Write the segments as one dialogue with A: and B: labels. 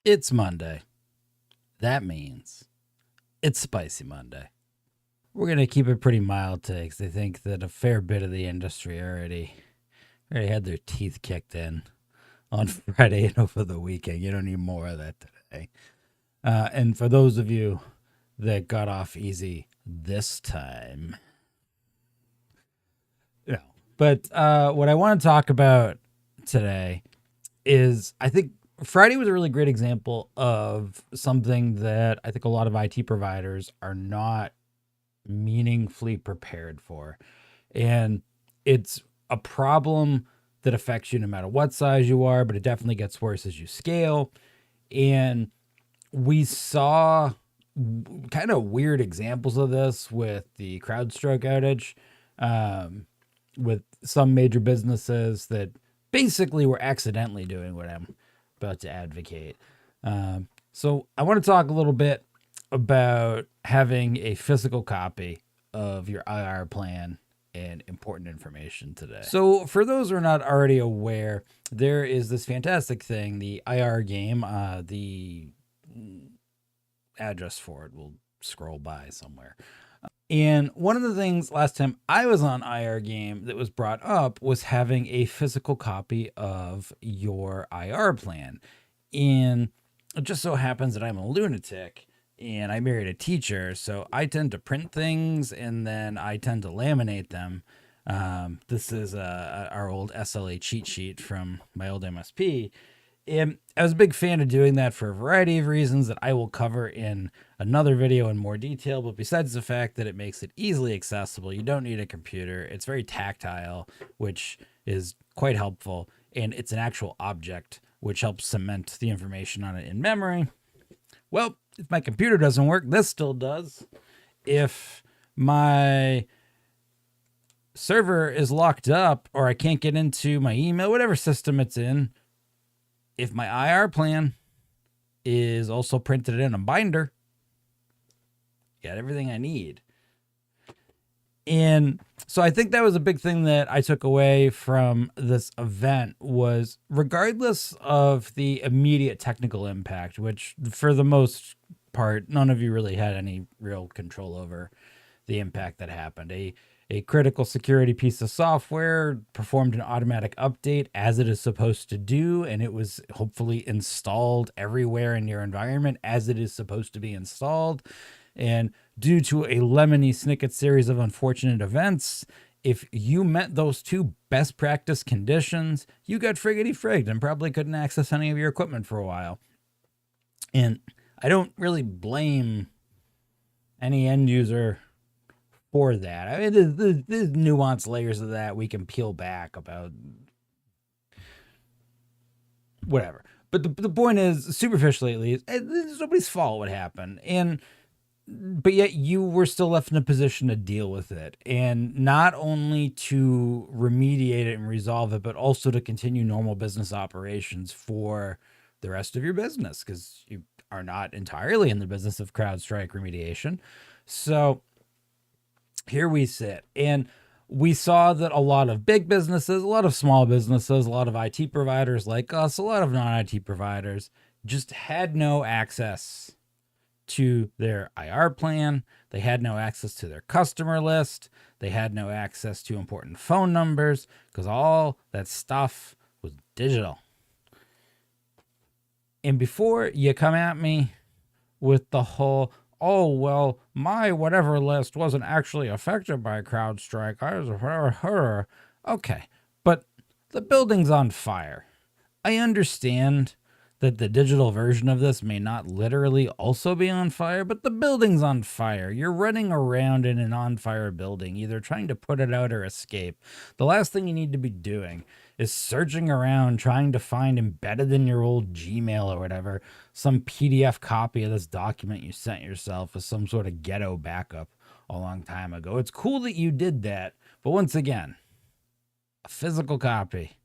A: It's Monday. That means it's Spicy Monday. We're going to keep it pretty mild today because I think that a fair bit of the industry already had their teeth kicked in on Friday and over the weekend. You don't need more of that today. And for those of you that got off easy this time, no. But what I want to talk about today is I think Friday was a really great example of something that I think a lot of IT providers are not meaningfully prepared for. And it's a problem that affects you no matter what size you are, but it definitely gets worse as you scale. And we saw kind of weird examples of this with the CrowdStrike outage, with some major businesses that basically were accidentally doing what I'm about to advocate. So I want to talk a little bit about having a physical copy of your IR plan and important information today. So for those who are not already aware, there is this fantastic thing, the IR game. The address for it will scroll by somewhere. And one of the things last time I was on IR game that was brought up was having a physical copy of your IR plan. And it just so happens that I'm a lunatic and I married a teacher, so I tend to print things and then I tend to laminate them. This is our old SLA cheat sheet from my old MSP. And I was a big fan of doing that for a variety of reasons that I will cover in another video in more detail. But besides the fact that it makes it easily accessible, you don't need a computer. It's very tactile, which is quite helpful. And it's an actual object, which helps cement the information on it in memory. Well, if my computer doesn't work, this still does. If my server is locked up or I can't get into my email, whatever system it's in, if my IR plan is also printed in a binder, got everything I need. And so I think that was a big thing that I took away from this event was regardless of the immediate technical impact, which for the most part, none of you really had any real control over the impact that happened. A critical security piece of software performed an automatic update as it is supposed to do, and it was hopefully installed everywhere in your environment as it is supposed to be installed. And due to a lemony snicket series of unfortunate events, if you met those two best practice conditions, you got friggity frigged and probably couldn't access any of your equipment for a while. And I don't really blame any end user for that. I mean, there's nuanced layers of that we can peel back about whatever. But the point is, superficially at least, it's nobody's fault what happened. But yet you were still left in a position to deal with it. And not only to remediate it and resolve it, but also to continue normal business operations for the rest of your business, because you are not entirely in the business of CrowdStrike remediation. So here we sit, and we saw that a lot of big businesses, a lot of small businesses, a lot of IT providers like us, a lot of non-IT providers just had no access to their IR plan. They had no access to their customer list. They had no access to important phone numbers because all that stuff was digital. And before you come at me with the whole, oh, well, my whatever list wasn't actually affected by CrowdStrike. I was a okay, but the building's on fire. I understand that the digital version of this may not literally also be on fire, but the building's on fire. You're running around in an on fire building, either trying to put it out or escape. The last thing you need to be doing is searching around trying to find embedded in your old Gmail or whatever some PDF copy of this document you sent yourself as some sort of ghetto backup a long time ago. It's cool that you did that, but once again, a physical copy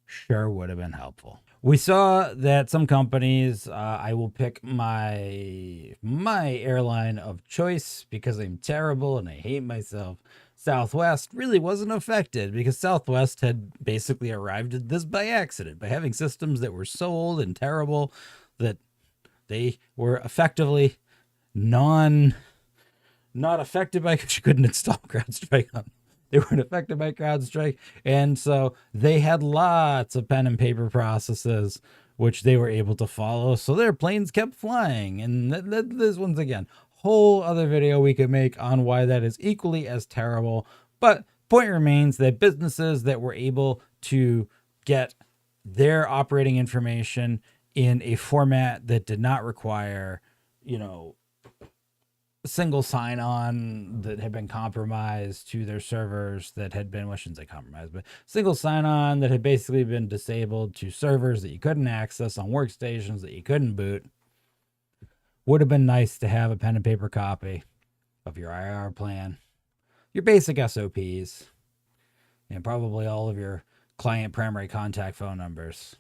A: sure would have been helpful. We saw that some companies, I will pick my airline of choice because I'm terrible and I hate myself. Southwest really wasn't affected because Southwest had basically arrived at this by accident, by having systems that were so old and terrible that They were effectively not affected by, because you couldn't install CrowdStrike on them. They weren't affected by CrowdStrike. And so they had lots of pen and paper processes, which they were able to follow. So their planes kept flying. And this one's, again, whole other video we could make on why that is equally as terrible. But point remains that businesses that were able to get their operating information in a format that did not require, single sign-on that had been compromised to their servers that had been, well, I shouldn't say compromised, but single sign-on that had basically been disabled to servers that you couldn't access on workstations that you couldn't boot. Would have been nice to have a pen and paper copy of your IR plan, your basic SOPs, and probably all of your client primary contact phone numbers.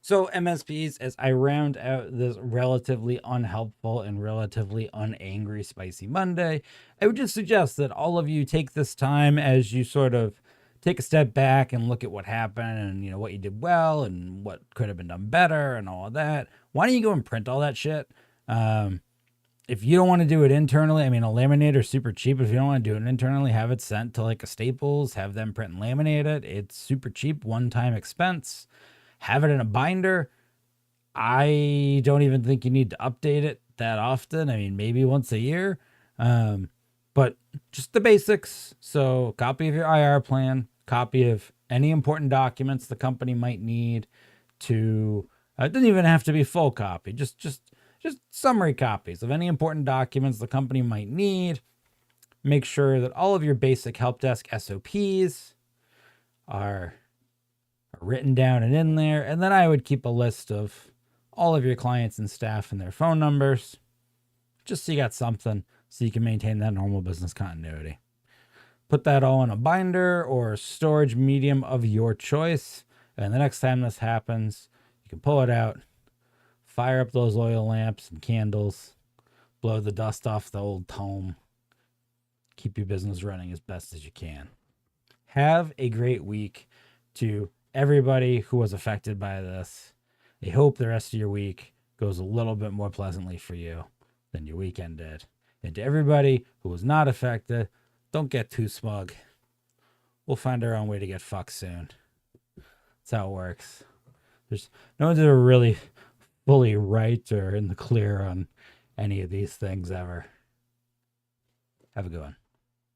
A: So MSPs, as I round out this relatively unhelpful and relatively unangry Spicy Monday, I would just suggest that all of you take this time as you sort of take a step back and look at what happened and, what you did well and what could have been done better and all of that. Why don't you go and print all that shit? If you don't want to do it internally, a laminator is super cheap. If you don't want to do it internally, have it sent to like a Staples, have them print and laminate it. It's super cheap, one-time expense. Have it in a binder. I don't even think you need to update it that often. Maybe once a year. But just the basics. So copy of your IR plan, copy of any important documents the company might need to, it doesn't even have to be full copy, just summary copies of any important documents the company might need. Make sure that all of your basic help desk SOPs are written down and in there. And then I would keep a list of all of your clients and staff and their phone numbers, just so you got something so you can maintain that normal business continuity. Put that all in a binder or a storage medium of your choice. And the next time this happens, you can pull it out, fire up those oil lamps and candles, blow the dust off the old tome, keep your business running as best as you can. Have a great week to everybody who was affected by this. I hope the rest of your week goes a little bit more pleasantly for you than your weekend did. And to everybody who was not affected, don't get too smug. We'll find our own way to get fucked soon. That's how it works. There's no one's ever really fully right or in the clear on any of these things ever. Have a good one.